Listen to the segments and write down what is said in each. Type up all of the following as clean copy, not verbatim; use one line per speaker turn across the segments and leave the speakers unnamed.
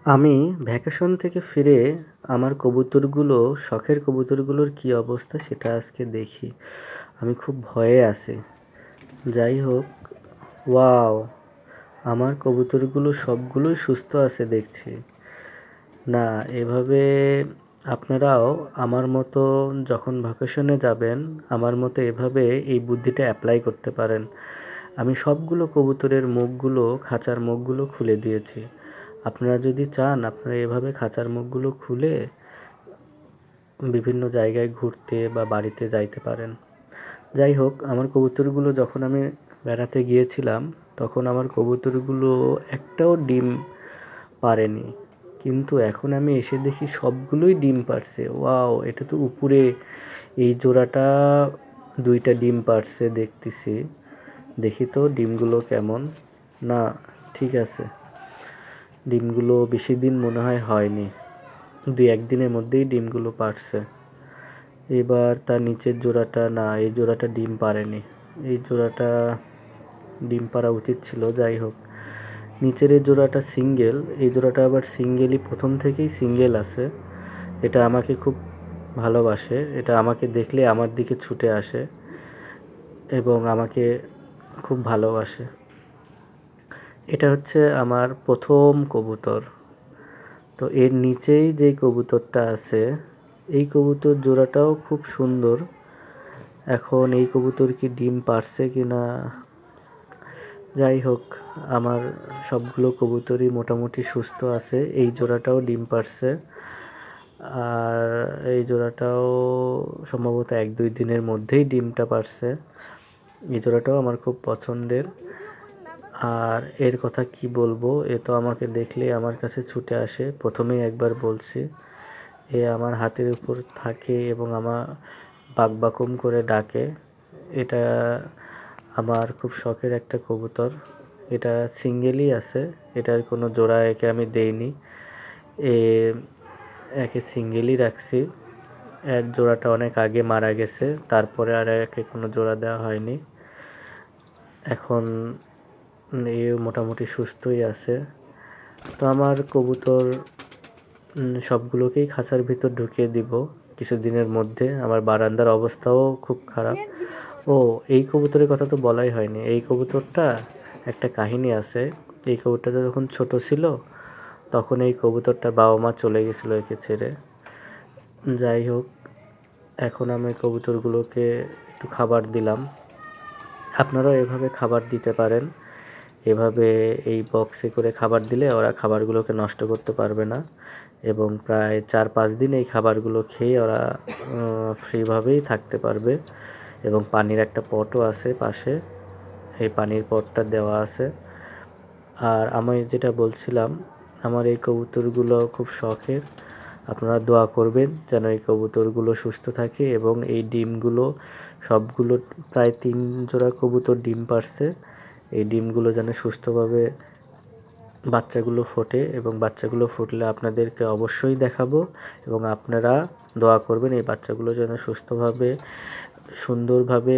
আমি ভ্যাকেশন থেকে ফিরে আমার কবুতরগুলো, শখের কবুতরগুলোর কী অবস্থা সেটা আজকে দেখি। আমি খুব ভয়ে আছি। যাই হোক, ওয়াও! আমার কবুতরগুলো সবগুলোই সুস্থ আছে দেখছি। না, এভাবে আপনারাও আমার মতো যখন ভ্যাকেশনে যাবেন, আমার মতো এভাবে এই বুদ্ধিটা অ্যাপ্লাই করতে পারেন। আমি সবগুলো কবুতরের মুখগুলো, খাঁচার মুখগুলো খুলে দিয়েছি। আপনারা যদি চান, আপনারা এভাবে খাঁচার মুখগুলো খুলে বিভিন্ন জায়গায় ঘুরতে বা বাড়িতে যাইতে পারেন। যাই হোক, আমার কবুতরগুলো যখন আমি বেড়াতে গিয়েছিলাম, তখন আমার কবুতরগুলো একটাও ডিম পাড়েনি। কিন্তু এখন আমি এসে দেখি সবগুলোই ডিম পাড়ছে। ওয়াও! এটা তো উপরে এই জোড়াটা 2টা ডিম পাড়ছে দেখতেছি। দেখি তো ডিমগুলো কেমন। না, ঠিক আছে। ডিমগুলো বেশি দিন মনে হয় হয়নি। 2-1 দিনের মধ্যেই ডিমগুলো পাড়ছে। এবার তার নিচের জোড়াটা, না, এই জোড়াটা ডিম পাড়েনি। এই জোড়াটা ডিম পাড়া উচিত ছিল। যাই হোক, নিচের এই জোড়াটা সিঙ্গেল। এই জোড়াটা আবার সিঙ্গেলই, প্রথম থেকেই সিঙ্গেল আছে। এটা আমাকে খুব ভালোবাসে। এটা আমাকে দেখলে আমার দিকে ছুটে আসে এবং আমাকে খুব ভালোবাসে। এটা হচ্ছে আমার প্রথম কবুতর। তো এর নিচেই যেই কবুতরটা আছে, এই কবুতর জোড়াটাও খুব সুন্দর। এখন এই কবুতর কি ডিম পাড়ছে কি না, যাই হোক, আমার সবগুলো কবুতরই মোটামুটি সুস্থ আছে। এই জোড়াটাও ডিম পাড়ছে। আর এই জোড়াটাও সম্ভবত 1-2 দিনের মধ্যেই ডিমটা পাড়ছে। এই জোড়াটাও আমার খুব পছন্দের। আর এর কথা কি বলবো, এ তো আমাকে দেখলে আমার কাছে ছুটে আসে। প্রথমেই একবার বলছি, এ আমার হাতের উপর থাকে এবং আমার বাকবাকুম করে ডাকে। এটা আমার খুব শখের একটা কবুতর। এটা সিঙ্গেলই আছে। এটার কোনো জোড়া একে আমি দেইনি। একে সিঙ্গেলই রাখছি। এর জোড়াটা অনেক আগে মারা গেছে, তারপরে আর একে কোনো জোড়া দেওয়া হয়নি। এখন এ মোটামুটি সুস্থই আছে। তো আমার কবুতর সবগুলোকেই খাঁচার ভিতর ঢুকিয়ে দিব কিছুদিনের মধ্যে। আমার বারান্দার অবস্থাও খুব খারাপ। ও, এই কবুতরের কথা তো বলাই হয়নি। এই কবুতরটা একটা কাহিনী আছে। এই কবুতরটা যখন ছোট ছিল, তখন এই কবুতরটার বাবা মা চলে গেছিলো একে ছেড়ে। যাই হোক, এখন আমি কবুতরগুলোকে একটু খাবার দিলাম। আপনারাও এভাবে খাবার দিতে পারেন। এভাবে এই বক্সে করে খাবার দিলে ওরা খাবারগুলোকে নষ্ট করতে পারবে না এবং প্রায় 4-5 দিন এই খাবারগুলো খেয়ে ওরা ফ্রিভাবেই থাকতে পারবে। এবং পানির একটা পটও আছে পাশে, এই পানির পটটা দেওয়া আছে। আর আমি যেটা বলছিলাম, আমার এই কবুতরগুলো খুব শখের। আপনারা দোয়া করবেন যেন এই কবুতরগুলো সুস্থ থাকে এবং এই ডিমগুলো সবগুলো, প্রায় 3 জোড়া কবুতর ডিম পাড়ছে। এই ডিমগুলো যেন সুস্থভাবে বাচ্চাগুলো ফোটে এবং বাচ্চাগুলো ফুটলে আপনাদেরকে অবশ্যই দেখাবো এবং আপনারা দোয়া করবেন এই বাচ্চাগুলো যেন সুস্থভাবে, সুন্দরভাবে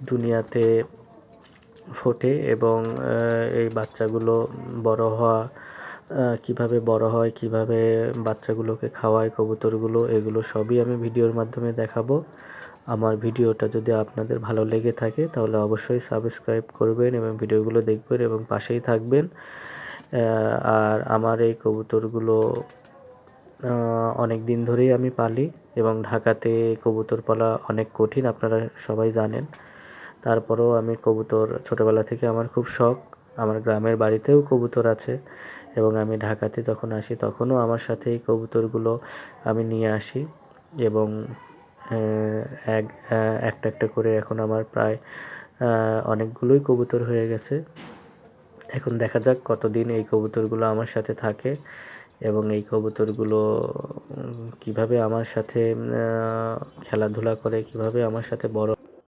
দুনিয়াতে ফোটে এবং এই বাচ্চাগুলো বড় হওয়া, কীভাবে বড় হয়, কীভাবে বাচ্চাগুলোকে খাওয়ায় কবুতরগুলো, এগুলো সবই আমি ভিডিওর মাধ্যমে দেখাবো। আমার ভিডিওটা যদি আপনাদের ভালো লেগে থাকে তাহলে অবশ্যই সাবস্ক্রাইব করবেন এবং ভিডিওগুলো দেখবেন এবং পাশেই থাকবেন। আর আমার এই কবুতরগুলো অনেক দিন ধরেই আমি পালি এবং ঢাকাতে কবুতর পালা অনেক কঠিন, আপনারা সবাই জানেন। তারপরেও আমি কবুতর ছোটোবেলা থেকে আমার খুব শখ। আমার গ্রামের বাড়িতেও কবুতর আছে এবং আমি ঢাকাতে যখন আসি তখনও আমার সাথে এই কবুতরগুলো আমি নিয়ে আসি এবং একটা একটা করে এখন আমার প্রায় অনেকগুলোই কবুতর হয়ে গেছে। এখন দেখা যাক কতদিন এই কবুতরগুলো আমার সাথে থাকে এবং এই কবুতরগুলো কীভাবে আমার সাথে খেলাধুলা করে, কীভাবে আমার সাথে বড়